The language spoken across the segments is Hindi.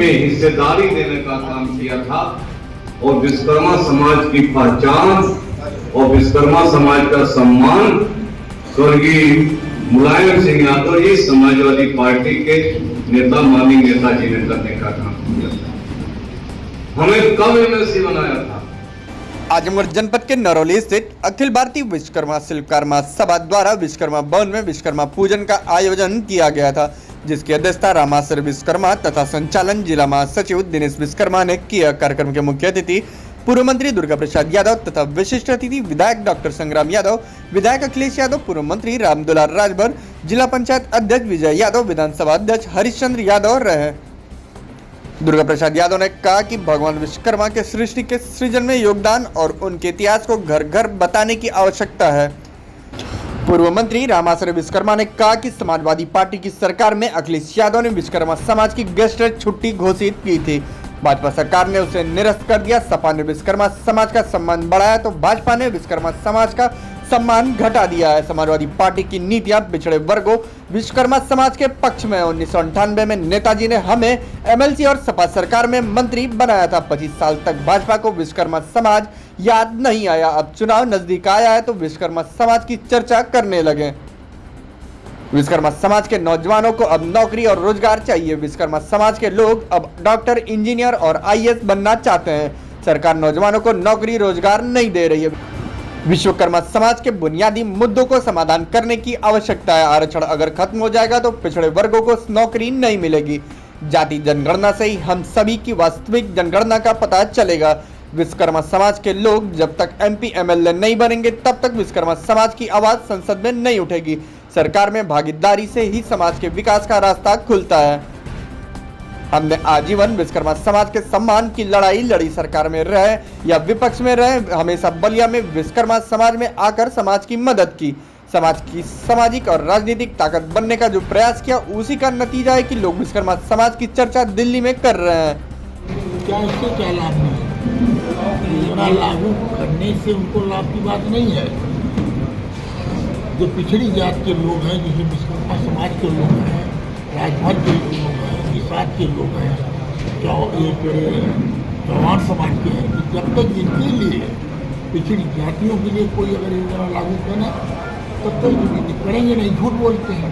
में हिस्सेदारी देने का काम किया था और विश्वकर्मा समाज की पहचान और विश्वकर्मा समाज का सम्मान स्वर्गीय मुलायम सिंह यादव जी समाजवादी पार्टी के नेता माननीय नेताजी ने करने का काम किया था। हमें कब एमएलसी बनाया था? आजमगढ़ जनपद के नरौली स्थित अखिल भारतीय विश्वकर्मा शिल्पकार महासभा द्वारा विश्वकर्मा भवन में विश्वकर्मा पूजन का आयोजन किया गया था, जिसकी अध्यक्षता रामाश्रय विश्वकर्मा तथा संचालन जिला महासचिव दिनेश विश्वकर्मा ने किया। कार्यक्रम के मुख्य अतिथि पूर्व मंत्री दुर्गा प्रसाद यादव तथा विशिष्ट अतिथि विधायक डॉक्टर संग्राम यादव, विधायक अखिलेश यादव, पूर्व मंत्री रामदुलार राजभर, जिला पंचायत अध्यक्ष विजय यादव, विधानसभा अध्यक्ष हरिश्चंद्र यादव रहे। दुर्गा प्रसाद यादव ने कहा कि भगवान विश्वकर्मा के सृष्टि के सृजन में योगदान और उनके इतिहास को घर घर बताने की आवश्यकता है। पूर्व मंत्री रामाश्रय विश्वकर्मा ने कहा कि समाजवादी पार्टी की सरकार में अखिलेश यादव ने विश्वकर्मा समाज की गेस्टेड छुट्टी घोषित की थी। भाजपा सरकार ने उसे निरस्त कर दिया। सपा ने विश्वकर्मा समाज का सम्मान बढ़ाया तो भाजपा ने विश्वकर्मा समाज का सम्मान घटा दिया है। समाजवादी पार्टी की नीतियां पिछड़े वर्गों विश्वकर्मा समाज के पक्ष में। 1998 में नेताजी ने हमें एमएलसी और सपा सरकार में मंत्री बनाया था। 25 साल तक भाजपा को विश्वकर्मा समाज याद नहीं आया। अब चुनाव नजदीक आया है तो विश्वकर्मा समाज की चर्चा करने लगे। विश्वकर्मा समाज के नौजवानों को अब नौकरी और रोजगार चाहिए। विश्वकर्मा समाज के लोग अब डॉक्टर, इंजीनियर और आईएएस बनना चाहते हैं। सरकार नौजवानों को नौकरी रोजगार नहीं दे रही है। विश्वकर्मा समाज के बुनियादी मुद्दों को समाधान करने की आवश्यकता है। आरक्षण अगर खत्म हो जाएगा तो पिछड़े वर्गों को नौकरी नहीं मिलेगी। जाति जनगणना से ही हम सभी की वास्तविक जनगणना का पता चलेगा। विश्वकर्मा समाज के लोग जब तक एमपी एमएलए नहीं बनेंगे तब तक विश्वकर्मा समाज की आवाज संसद में नहीं उठेगी। सरकार में भागीदारी से ही समाज के विकास का रास्ता खुलता है। हमने आजीवन विश्वकर्मा समाज के सम्मान की लड़ाई लड़ी। सरकार में रहे या विपक्ष में रहे, हमेशा बलिया में विश्वकर्मा समाज में आकर समाज की मदद की। समाज की सामाजिक और राजनीतिक ताकत बनने का जो प्रयास किया उसी का नतीजा है कि लोग विश्वकर्मा समाज की चर्चा दिल्ली में कर रहे हैं। क्या इससे क्या लाभ नहीं? योजना लागू करने से उनको लाभ की बात नहीं है। जो पिछड़ी जात के लोग हैं, जैसे विश्वकर्मा समाज के लोग हैं, राजभर के लोग हैं, निषाद के लोग हैं, चौहान समाज के हैं, कि जब तक इनके लिए पिछड़ी जातियों के लिए कोई अगर योजना लागू करें तब तक करेंगे नहीं। झूठ बोलते हैं,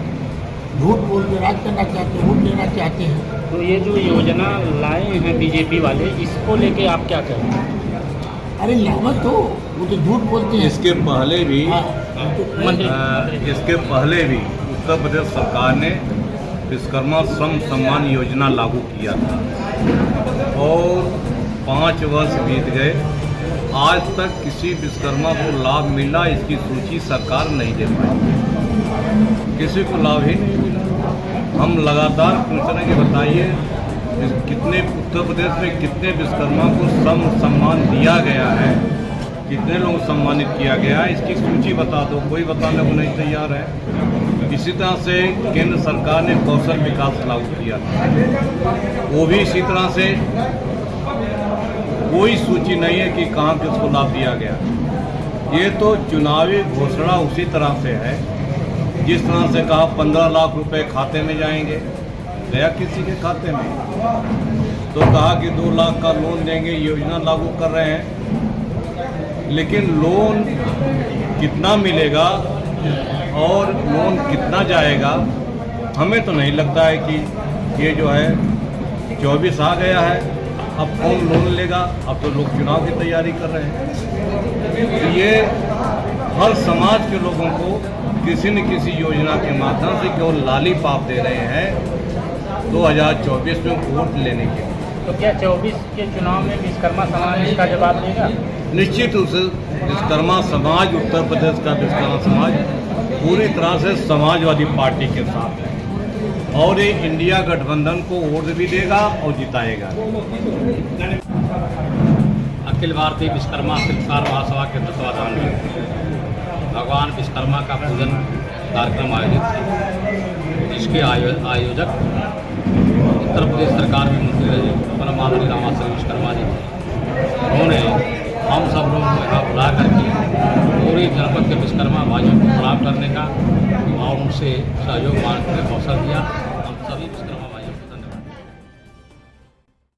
झूठ बोल के राज करना चाहते हैं, वोट लेना चाहते हैं। तो ये जो योजना लाए हैं बीजेपी वाले, इसको लेके आप क्या कहें? अरे लावत हो, वो तो झूठ बोलते हैं। इसके पहले भी उत्तर प्रदेश सरकार ने विश्वकर्मा श्रम सम्मान योजना लागू किया था और 5 वर्ष बीत गए, आज तक किसी विश्वकर्मा को लाभ मिला इसकी सूची सरकार नहीं दे पाई। किसी को लाभ ही नहीं मिला। हम लगातार पूछ रहे हैं कि बताइए कितने उत्तर प्रदेश में कितने विश्वकर्मा को श्रम सम्मान दिया गया है, कितने लोग सम्मानित किया गया है, इसकी सूची बता दो। कोई बताने को नहीं तैयार है। इसी तरह से केंद्र सरकार ने कौशल विकास लागू किया था, वो भी इसी तरह से कोई सूची नहीं है कि कहाँ किसको लाभ दिया गया। ये तो चुनावी घोषणा उसी तरह से है, जिस तरह से कहा 15 लाख रुपए खाते में जाएंगे, गया किसी के खाते में। तो कहा कि 2 लाख का लोन देंगे, योजना लागू कर रहे हैं, लेकिन लोन कितना मिलेगा और लोन कितना जाएगा, हमें तो नहीं लगता है कि ये जो है 24 आ गया है, अब कौन लोन लेगा। अब तो लोग चुनाव की तैयारी कर रहे हैं। ये हर समाज के लोगों को किसी न किसी योजना के माध्यम से केवल लालीपाप दे रहे हैं 2024 में वोट लेने के लिए। तो क्या 24 के चुनाव में विश्वकर्मा समाज इसका जवाब देगा? निश्चित रूप से विश्वकर्मा समाज, उत्तर प्रदेश का विश्वकर्मा समाज पूरी तरह से समाजवादी पार्टी के साथ है और ये इंडिया गठबंधन को वोट भी देगा और जिताएगा। अखिल भारतीय विश्वकर्मा शिल्पकार महासभा के तत्वाधान में भगवान विश्वकर्मा का पूजन कार्यक्रम आयोजित था, जिसके आयोजक उत्तर प्रदेश सरकार में मंत्री रहे माननीय रामाश्रय विश्वकर्मा जी थे। उन्होंने हम सब लोगों को यहाँ बुला करके पूरे जनपद के विश्वकर्मा भाइयों को प्रणाम करने का और उनसे सहयोग मांगने का अवसर दिया।